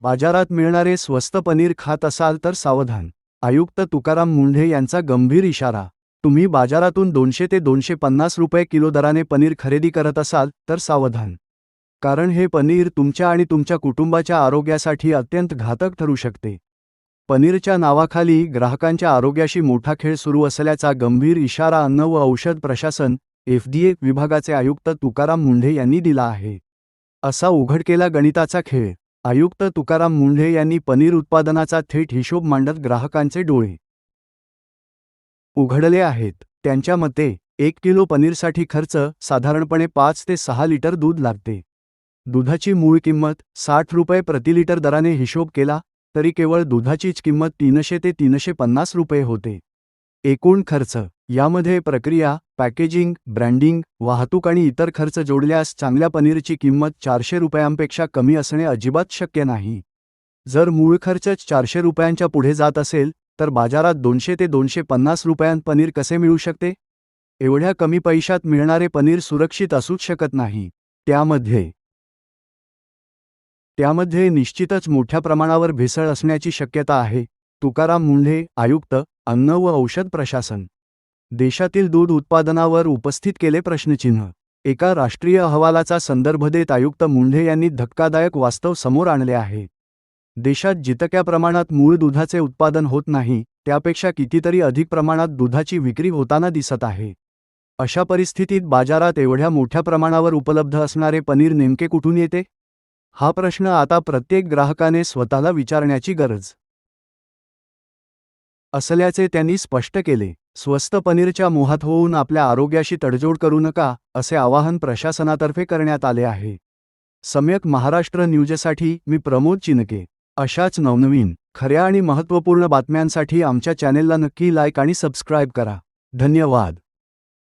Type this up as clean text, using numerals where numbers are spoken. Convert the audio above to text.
बाजारात मिळणारे स्वस्त पनीर खात असाल तर सावधान. आयुक्त तुकाराम मुंढे यांचा गंभीर इशारा. तुम्ही बाजारातून 200 ते 250 रुपये किलो दराने पनीर खरेदी करत असाल तर सावधान. कारण हे पनीर तुमच्या आणि तुमच्या कुटुंबाच्या आरोग्यासाठी अत्यंत घातक ठरू शकते. पनीरच्या नावाखाली ग्राहकांच्या आरोग्याशी मोठा खेळ सुरू असल्याचा गंभीर इशारा अन्न व औषध प्रशासन FDA विभागाचे आयुक्त तुकाराम मुंढे यांनी दिला आहे. असा उघडकेला गणिताचा खेळ. आयुक्त तुकाराम मुंढे यांनी पनीर उत्पादनाचा थेट हिशोब मांडत ग्राहकांचे डोळे उघडले आहेत. त्यांच्या मते 1 किलो पनीरसाठी खर्च साधारणपणे 5 ते 6 लिटर दूध लागते. दुधाची मूळ किंमत 60 रुपये प्रति लिटर दराने हिशोब केला तरी केवळ दुधाचीच किंमत 300 ते 350 रुपये होते. एकूण खर्च यामध्ये प्रक्रिया, पॅकेजिंग, ब्रँडिंग, वाहतूक आणि इतर खर्च जोडल्यास चांगल्या पनीरची किंमत 400 रुपयांपेक्षा कमी असणे अजिबात शक्य नाही. जर मूळ खर्चच 400 रुपयांच्या पुढे जात असेल तर बाजारात 200 ते 250 रुपयांत पनीर कसे मिळू शकते? एवढ्या कमी पैशात मिळणारे पनीर सुरक्षित असूच शकत नाही. त्यामध्ये निश्चितच मोठ्या प्रमाणावर भेसळ असण्याची शक्यता आहे. तुकाराम मुंढे, आयुक्त, अन्न व औषध प्रशासन. देशातील दूध उत्पादनावर उपस्थित केले प्रश्नचिन्ह. एका राष्ट्रीय अहवालाचा संदर्भ देत आयुक्त मुंढे यांनी धक्कादायक वास्तव समोर आणले आहे. देशात जितक्या प्रमाणात मूळ दुधाचे उत्पादन होत नाही त्यापेक्षा कितीतरी अधिक प्रमाणात दुधाची विक्री होताना दिसत आहे. अशा परिस्थितीत बाजारात एवढ्या मोठ्या प्रमाणावर उपलब्ध असणारे पनीर नेमके कुठून येते? हा प्रश्न आता प्रत्येक ग्राहकाने स्वतःला विचारण्याची गरज असल्याचे त्यांनी स्पष्ट केले. स्वस्त पनीरच्या मोहात होऊन आपल्या आरोग्याशी तडजोड करू नका, असे आवाहन प्रशासनातर्फे करण्यात आले आहे. सम्यक महाराष्ट्र न्यूजसाठी मी प्रमोद चिनके. अशाच नवनवीन, खऱ्या आणि महत्त्वपूर्ण बातम्यांसाठी आमच्या चॅनेलला नक्की लाईक आणि सबस्क्राईब करा. धन्यवाद.